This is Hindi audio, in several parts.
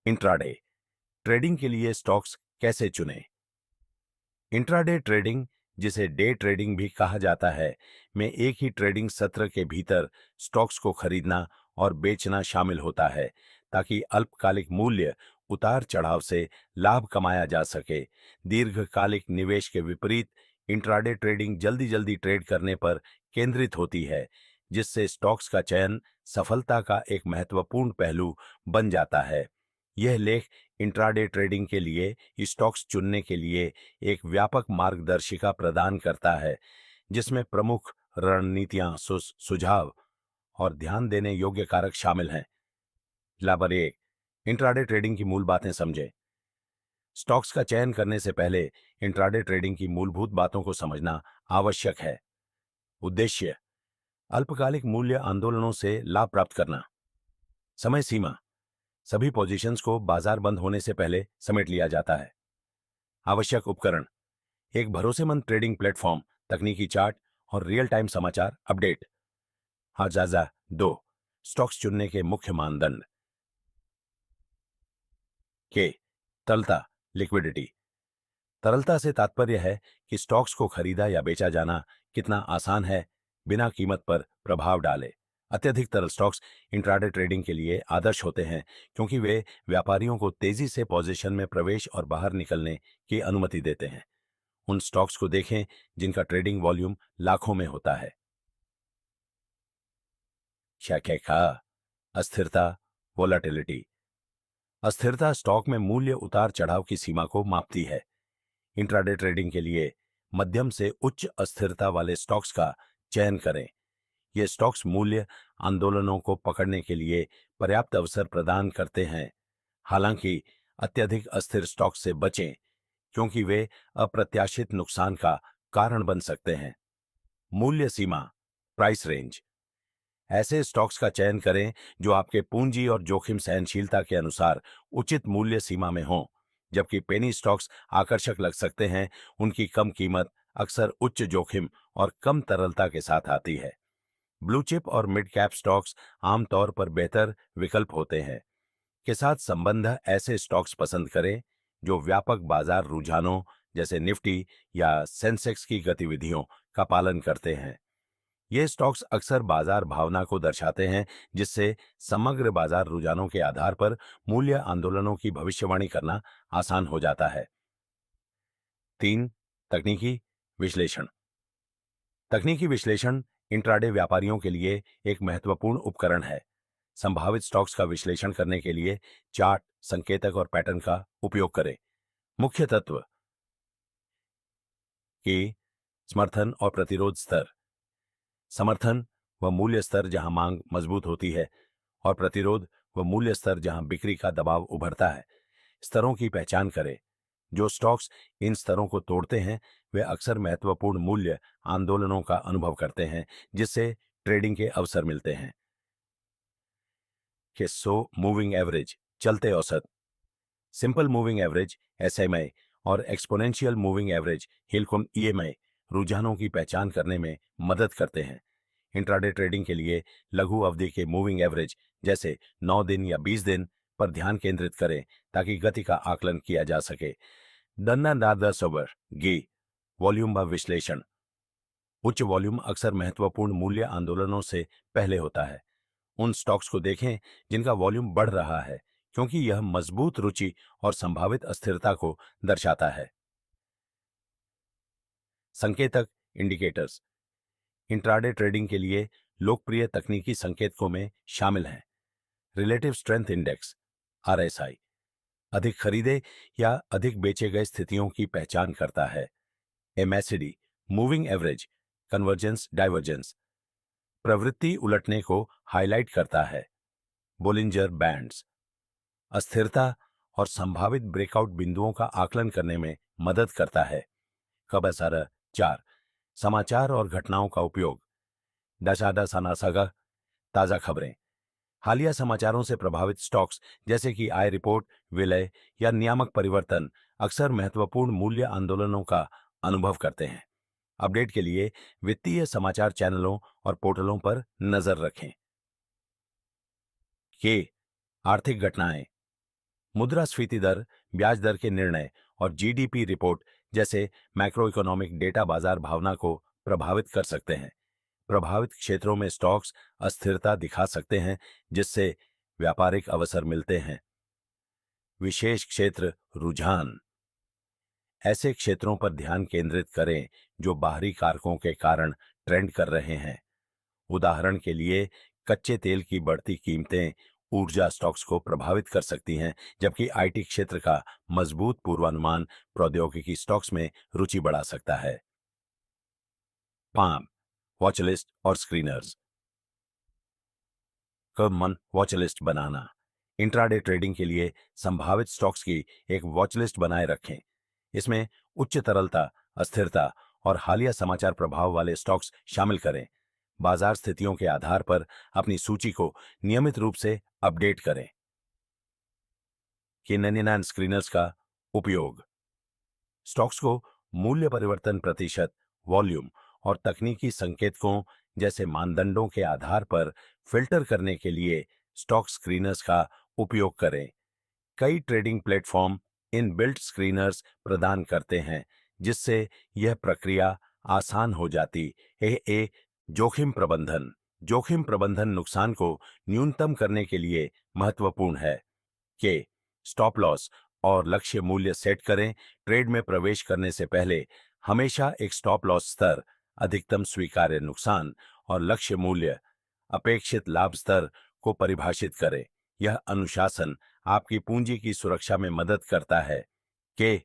इंट्राडे ट्रेडिंग के लिए स्टॉक्स कैसे चुनें? इंट्राडे ट्रेडिंग, जिसे डे ट्रेडिंग भी कहा जाता है, में एक ही ट्रेडिंग सत्र के भीतर स्टॉक्स को खरीदना और बेचना शामिल होता है ताकि अल्पकालिक मूल्य उतार चढ़ाव से लाभ कमाया जा सके। दीर्घकालिक निवेश के विपरीत इंट्राडे ट्रेडिंग जल्दी जल्दी ट्रेड करने पर केंद्रित होती है, जिससे स्टॉक्स का चयन सफलता का एक महत्वपूर्ण पहलू बन जाता है। यह लेख इंट्राडे ट्रेडिंग के लिए स्टॉक्स चुनने के लिए एक व्यापक मार्गदर्शिका प्रदान करता है, जिसमें प्रमुख रणनीतियां, सुझाव और ध्यान देने योग्य कारक शामिल हैं। नंबर 1, इंट्राडे ट्रेडिंग की मूल बातें समझें। स्टॉक्स का चयन करने से पहले इंट्राडे ट्रेडिंग की मूलभूत बातों को समझना आवश्यक है। उद्देश्य: अल्पकालिक मूल्य आंदोलनों से लाभ प्राप्त करना। समय सीमा: सभी पोजीशंस को बाजार बंद होने से पहले समेट लिया जाता है। आवश्यक उपकरण: एक भरोसेमंद ट्रेडिंग प्लेटफॉर्म, तकनीकी चार्ट और रियल टाइम समाचार अपडेट। जायजा 2, स्टॉक्स चुनने के मुख्य मानदंड। के तरलता, लिक्विडिटी। तरलता से तात्पर्य है कि स्टॉक्स को खरीदा या बेचा जाना कितना आसान है बिना कीमत पर प्रभाव डाले। अत्यधिक तरल स्टॉक्स इंट्राडे ट्रेडिंग के लिए आदर्श होते हैं क्योंकि वे व्यापारियों को तेजी से पोजीशन में प्रवेश और बाहर निकलने की अनुमति देते हैं। उन स्टॉक्स को देखें जिनका ट्रेडिंग वॉल्यूम लाखों में होता है। क्या अस्थिरता, वोलाटिलिटी। अस्थिरता स्टॉक में मूल्य उतार चढ़ाव की सीमा को मापती है। इंट्राडे ट्रेडिंग के लिए मध्यम से उच्च अस्थिरता वाले स्टॉक्स का चयन करें। ये स्टॉक्स मूल्य आंदोलनों को पकड़ने के लिए पर्याप्त अवसर प्रदान करते हैं। हालांकि अत्यधिक अस्थिर स्टॉक से बचें क्योंकि वे अप्रत्याशित नुकसान का कारण बन सकते हैं। मूल्य सीमा, प्राइस रेंज। ऐसे स्टॉक्स का चयन करें जो आपके पूंजी और जोखिम सहनशीलता के अनुसार उचित मूल्य सीमा में हों। जबकि पेनी स्टॉक्स आकर्षक लग सकते हैं, उनकी कम कीमत अक्सर उच्च जोखिम और कम तरलता के साथ आती है। ब्लू चिप और मिड कैप स्टॉक्स आमतौर पर बेहतर विकल्प होते हैं। के साथ संबंध ऐसे स्टॉक्स पसंद करें जो व्यापक बाजार रुझानों जैसे निफ्टी या सेंसेक्स की गतिविधियों का पालन करते हैं। ये स्टॉक्स अक्सर बाजार भावना को दर्शाते हैं, जिससे समग्र बाजार रुझानों के आधार पर मूल्य आंदोलनों की भविष्यवाणी करना आसान हो जाता है। 3, तकनीकी विश्लेषण। तकनीकी विश्लेषण इंट्राडे व्यापारियों के लिए एक महत्वपूर्ण उपकरण है। संभावित स्टॉक्स का विश्लेषण करने के लिए चार्ट, संकेतक और पैटर्न का उपयोग करें। मुख्य तत्व की समर्थन और प्रतिरोध स्तर। समर्थन व मूल्य स्तर जहां मांग मजबूत होती है और प्रतिरोध व मूल्य स्तर जहां बिक्री का दबाव उभरता है। स्तरों की पहचान करें। जो स्टॉक्स इन स्तरों को तोड़ते हैं वे अक्सर महत्वपूर्ण मूल्य आंदोलनों का अनुभव करते हैं, जिससे ट्रेडिंग के अवसर मिलते हैं। कि मूविंग एवरेज, चलते औसत। सिंपल मूविंग एवरेज एसएमए और एक्सपोनेंशियल मूविंग एवरेज हिलकुम ईएमआई रुझानों की पहचान करने में मदद करते हैं। इंट्राडे ट्रेडिंग के लिए लघु अवधि के मूविंग एवरेज जैसे 9 दिन या 20 दिन पर ध्यान केंद्रित करें ताकि गति का आकलन किया जा सके। डन्ना नादा सोबर गी वॉल्यूम व विश्लेषण। उच्च वॉल्यूम अक्सर महत्वपूर्ण मूल्य आंदोलनों से पहले होता है। उन स्टॉक्स को देखें जिनका वॉल्यूम बढ़ रहा है क्योंकि यह मजबूत रुचि और संभावित अस्थिरता को दर्शाता है। संकेतक, इंडिकेटर्स। इंट्राडे ट्रेडिंग के लिए लोकप्रिय तकनीकी संकेतकों में शामिल हैं। रिलेटिव स्ट्रेंथ इंडेक्स आरएसआई अधिक खरीदे या अधिक बेचे गए स्थितियों की पहचान करता है। MSD moving average convergence divergence प्रवृत्ति उलटने को हाईलाइट करता है। बोलिंजर बैंड्स अस्थिरता और संभावित ब्रेकआउट बिंदुओं का आकलन करने में मदद करता है। खबरसार 4, समाचार और घटनाओं का उपयोग। डसाडा सनासागा ताजा खबरें। हालिया समाचारों से प्रभावित स्टॉक्स जैसे कि आय रिपोर्ट, विलय या नियामक परिवर्तन अक्सर महत्वपूर्ण मूल्य आंदोलनों का अनुभव करते हैं। अपडेट के लिए वित्तीय समाचार चैनलों और पोर्टलों पर नजर रखें। आर्थिक घटनाएं, मुद्रास्फीति दर, ब्याज दर के निर्णय और जीडीपी रिपोर्ट जैसे मैक्रो इकोनॉमिक डेटा बाजार भावना को प्रभावित कर सकते हैं। प्रभावित क्षेत्रों में स्टॉक्स अस्थिरता दिखा सकते हैं, जिससे व्यापारिक अवसर मिलते हैं। विशेष क्षेत्र रुझान, ऐसे क्षेत्रों पर ध्यान केंद्रित करें जो बाहरी कारकों के कारण ट्रेंड कर रहे हैं। उदाहरण के लिए, कच्चे तेल की बढ़ती कीमतें ऊर्जा स्टॉक्स को प्रभावित कर सकती हैं, जबकि आईटी क्षेत्र का मजबूत पूर्वानुमान प्रौद्योगिकी स्टॉक्स में रुचि बढ़ा सकता है। पाम, वॉचलिस्ट और स्क्रीनर्स। कब वॉचलिस्ट बनाना, इंट्राडे ट्रेडिंग के लिए संभावित स्टॉक्स की एक वॉचलिस्ट बनाए रखें। इसमें उच्च तरलता, अस्थिरता और हालिया समाचार प्रभाव वाले स्टॉक्स शामिल करें। बाजार स्थितियों के आधार पर अपनी सूची को नियमित रूप से अपडेट करें। किन्ननिना स्क्रीनर्स का उपयोग, स्टॉक्स को मूल्य परिवर्तन प्रतिशत, वॉल्यूम और तकनीकी संकेतकों जैसे मानदंडों के आधार पर फिल्टर करने के लिए स्टॉक स्क्रीनर्स का उपयोग करें। कई trading platform in built screeners प्रदान करते हैं, जिससे यह प्रक्रिया आसान हो जाती है। जोखिम प्रबंधन नुकसान को न्यूनतम करने के लिए महत्वपूर्ण है। के स्टॉप लॉस और लक्ष्य मूल्य सेट करें। ट्रेड में प्रवेश करने से पहले हमेशा एक स्टॉप लॉस स्तर, अधिकतम स्वीकार्य नुकसान और लक्ष्य मूल्य, अपेक्षित लाभ स्तर को परिभाषित करें। यह अनुशासन आपकी पूंजी की सुरक्षा में मदद करता है। के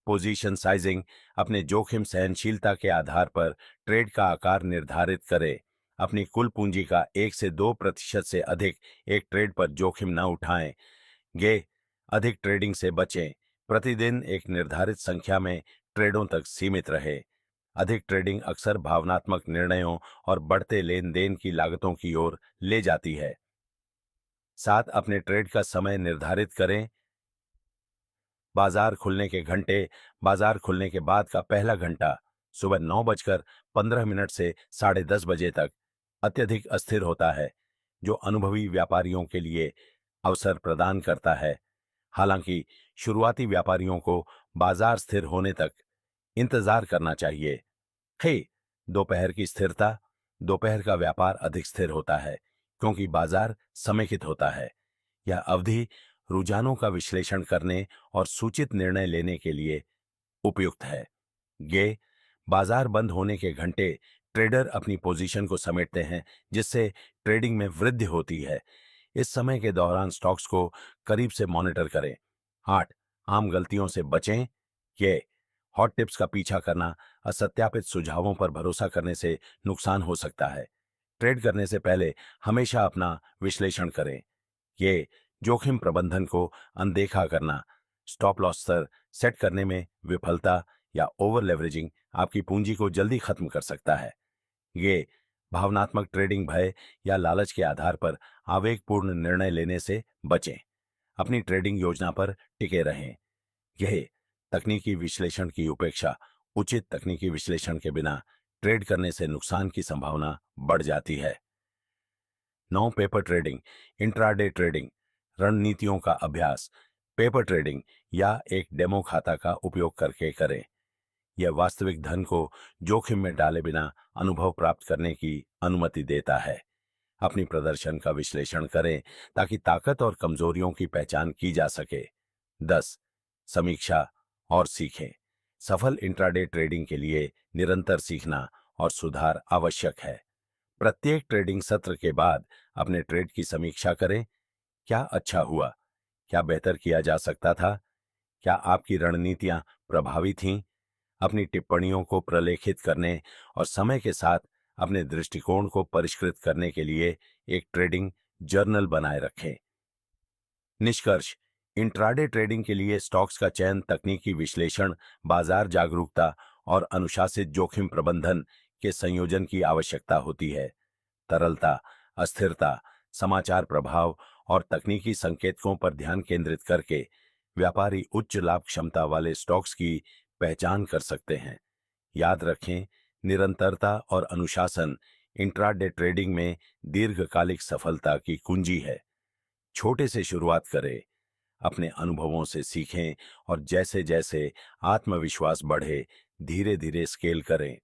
पोजीशन साइजिंग, अपने जोखिम सहनशीलता के आधार पर ट्रेड का आकार निर्धारित करें। अपनी कुल पूंजी का 1 से 2% से अधिक एक ट्रेड पर जोखिम न उठाएं। गे अधिक ट्रेडिंग से बचें। प्रतिदिन एक निर्धारित संख्या में ट्रेडों तक सीमित रहे। अधिक ट्रेडिंग अक्सर भावनात्मक निर्णयों और बढ़ते लेन देन की लागतों की ओर ले जाती है। 7 अपने ट्रेड का समय निर्धारित करें। बाजार खुलने के घंटे, बाजार खुलने के बाद का पहला घंटा सुबह 9:15 से 10:30 बजे तक अत्यधिक अस्थिर होता है, जो अनुभवी व्यापारियों के लिए अवसर प्रदान करता है। हालांकि शुरुआती व्यापारियों को बाजार स्थिर होने तक इंतजार करना चाहिए। दोपहर की स्थिरता, दोपहर का व्यापार अधिक स्थिर होता है क्योंकि बाजार समेकित होता है। यह अवधि रुझानों का विश्लेषण करने और सूचित निर्णय लेने के लिए उपयुक्त है। बाजार बंद होने के घंटे, ट्रेडर अपनी पोजीशन को समेटते हैं, जिससे ट्रेडिंग में वृद्धि होती है। इस समय के दौरान स्टॉक्स को करीब से मॉनिटर करें। 8 आम गलतियों से बचें। हॉट टिप्स का पीछा करना, असत्यापित सुझावों पर भरोसा करने से नुकसान हो सकता है। ट्रेड करने से पहले हमेशा अपना विश्लेषण करें। जोखिम प्रबंधन को अनदेखा करना, स्टॉप लॉस स्तर सेट करने में विफलता या ओवर लेवरेजिंग आपकी पूंजी को जल्दी खत्म कर सकता है। भावनात्मक ट्रेडिंग, भय या लालच के आधार पर आवेगपूर्ण निर्णय लेने से बचें। अपनी ट्रेडिंग योजना पर टिके रहें। तकनीकी विश्लेषण की उपेक्षा, उचित तकनीकी विश्लेषण के बिना ट्रेड करने से नुकसान की संभावना बढ़ जाती है। 9 पेपर ट्रेडिंग, इंट्राडे ट्रेडिंग, रणनीतियों का अभ्यास पेपर ट्रेडिंग या एक डेमो खाता का उपयोग करके करें। यह वास्तविक धन को जोखिम में डाले बिना अनुभव प्राप्त करने की अनुमति देता है। अपनी प्रदर्शन का विश्लेषण करें ताकि ताकत और कमजोरियों की पहचान की जा सके। 10 समीक्षा और सीखें, सफल इंट्राडे ट्रेडिंग के लिए निरंतर सीखना और सुधार आवश्यक है। प्रत्येक ट्रेडिंग सत्र के बाद अपने ट्रेड की समीक्षा करें। क्या अच्छा हुआ? क्या बेहतर किया जा सकता था? क्या आपकी रणनीतियां प्रभावी थीं? अपनी टिप्पणियों को प्रलेखित करने और समय के साथ अपने दृष्टिकोण को परिष्कृत करने के लिए एक ट्रेडिंग जर्नल बनाए रखें। निष्कर्ष, इंट्राडे ट्रेडिंग के लिए स्टॉक्स का चयन तकनीकी विश्लेषण, बाजार जागरूकता और अनुशासित जोखिम प्रबंधन के संयोजन की आवश्यकता होती है। तरलता, अस्थिरता, समाचार प्रभाव और तकनीकी संकेतकों पर ध्यान केंद्रित करके व्यापारी उच्च लाभ क्षमता वाले स्टॉक्स की पहचान कर सकते हैं। याद रखें, निरंतरता और अनुशासन इंट्राडे ट्रेडिंग में दीर्घकालिक सफलता की कुंजी है। छोटे से शुरुआत करें, अपने अनुभवों से सीखें और जैसे जैसे आत्मविश्वास बढ़े, धीरे धीरे स्केल करें।